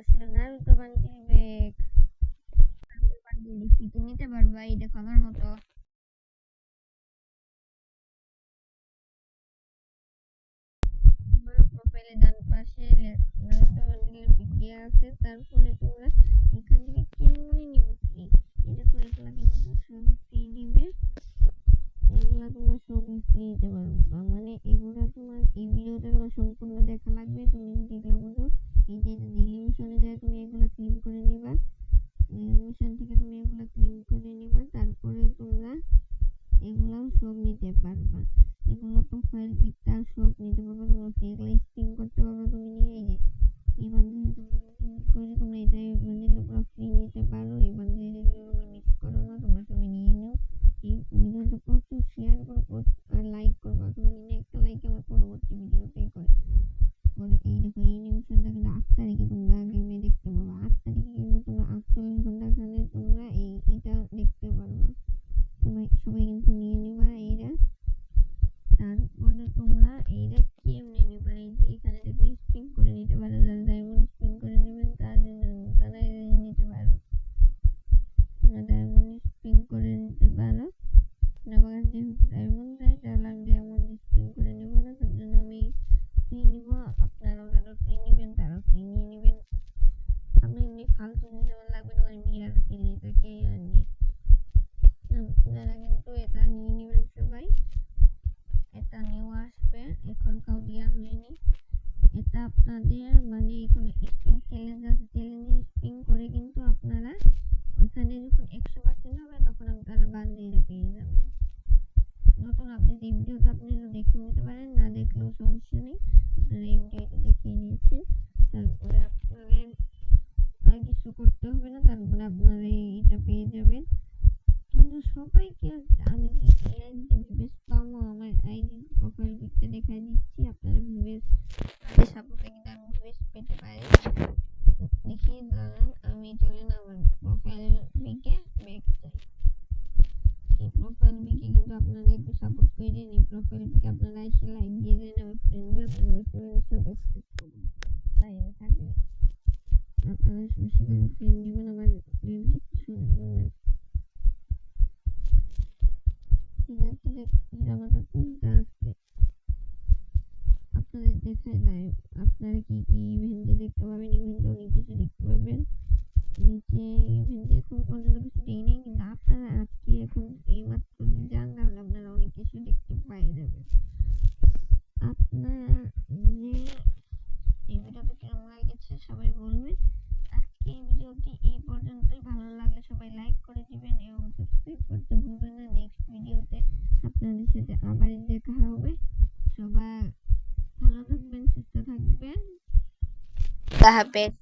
আসলো Naruto bundle bag. Naruto bundle ফ্রিতে নিতে পারবা, এই দেখো আমার মতো। তোমার প্রোফাইলে ডান পাশে নারুতো বান্ডিলের পিক দেওয়া আছে, তারপরে তোমরা এখান থেকে কেমনে নিবে ফ্রি। এই দেখো এগুলা কিন্তু সবই ফ্রি দিবে, এগুলা তোমরা সবই ফ্রি দিতে পারবা। মানে এগুলা তোমার এই ভিডিওটা তোমার সম্পূর্ণ দেখা লাগবে, তুমি যদি এগুলো বুঝো। এই যে ডেইলি মিশনে যায় তুমি এগুলা ক্লেম করে নিবা, মিশন থেকে তুমি এগুলা ক্লেম করে নিবা, তারপরে তোমরা এগুলাও সব নিতে পারবা। এগুলো প্রোফাইল পিকটা সব নিতে পারবা, তোমরা এগুলো স্ক্রিন করতে পারবা। তুমি নিয়ে এই যে এই বান্ডিল তোমরা করে তোমরা এটাই বান্ডিল পুরো ফ্রি নিতে পারো। এই বান্ডিল তোমরা মিস করো না, তোমরা সবাই নিয়ে নাও। এই ভিডিওটা প্রচুর শেয়ার করো আর লাইক করবা, তোমার একটা লাইক আমার পরবর্তী ভিডিওতে করে। এই দেখো এই নিমিশনটা কিন্তু 8 তারিখে তোমরা গেমে দেখতে পারবা। 8 তারিখে কিন্তু তোমরা 48 ঘন্টা খানে তোমরা এটা দেখতে পারবা। সবাই কিন্তু নিয়ে নিবা এইটা। তারপরে তোমরা এইটা কেমনে নিবা, এই যে এখানে দেখবে স্পিন করে নিতে পারো, যারা ডায়মন্ড স্পিন করে নেবেন তারা নিতে পারো। তোমরা ডায়মন্ড স্পিন করে নিতে পারো। আমার কাছে যেহেতু ডায়মন্ড চাই, তাহলে আমি ডায়মন্ড স্পিন করে নেব না, তার জন্য আমি ফ্রি নিব। আপনারাও যারা ফ্রি নেবেন তারা ফ্রি নিয়ে নেবেন। আমি এমনি ফালতু জিনিস আমার লাগবে না, আমি বিয়ার খেলি এটাকে আনি। আপনারা কিন্তু এটা নিয়ে নেবেন সবাই। এটা নিউ আসবে, এখন কাউডিয়া হয়নি। এটা আপনাদের মানে এখানে স্পিন চ্যালেঞ্জ আছে, চ্যালেঞ্জে স্পিন করে কিন্তু আপনারা ওখানে যখন 100% হবে তখন আপনারা বান্ডিলটা পেয়ে যাবেন। নতুন আপডেট এই ভিডিওটা আপনারা দেখে নিতে পারেন, না দেখলেও সমস্যা নেই, আপনারা এই ভিডিওটা দেখে নিয়েছেন। তারপরে আপনাদের আর কিছু করতে হবে না, তারপরে আপনারা এইটা পেয়ে যাবেন। কিন্তু সবাইকে আমি ভিভেস পাবো, আমার আইডি প্রোফাইল পিকটা দেখাই দিচ্ছি, আপনারা ভিভেস সাপোর্টে কিন্তু আমি ভিভেস পেতে পারি। দেখিয়ে দাঁড়ান, আমি চলেন আমার প্রোফাইল পিকে ব্যাক যাই। এই প্রোফাইল পিকে কিন্তু আপনারা একটু সাপোর্ট করে দিন। এই প্রোফাইল পিকে আপনারা এসে লাইক দিয়ে দেন, আমার ফ্রেন্ডরা আপনাদের সব এক্সপেক্ট করুন। বাইরে থাকলে আপনারা বেশি করে ফ্রেন্ড দিবেন, আমার কিছু আপনাদের দেখায় নাই। আপনারা কি কি ইভেন্টে দেখতে পাবেন, ইভেন্টে অনেক কিছু দেখতে পারবেন। নিচে ইভেন্টে এখন পর্যন্ত কিছু দেই নাই, কিন্তু আপনারা আজকে এখন এই মাত্র যান, তাহলে আপনারা অনেক কিছু দেখতে পেয়ে যাবেন। আপনারা যে এই ভিডিওটা কেমন লেগেছে সবাই বলবেন। আজকে এই ভিডিওটি এই পর্যন্তই, ভালো লাগলে সবাই লাইক করে দিবেন এবং সাবস্ক্রাইব করতে ভুলবেন না। নেক্সট ভিডিওতে আপনাদের সাথে আবার দেখা হবে। সবাই ভালো থাকবেন, সুস্থ থাকবেন, আল্লাহ হাফেজ।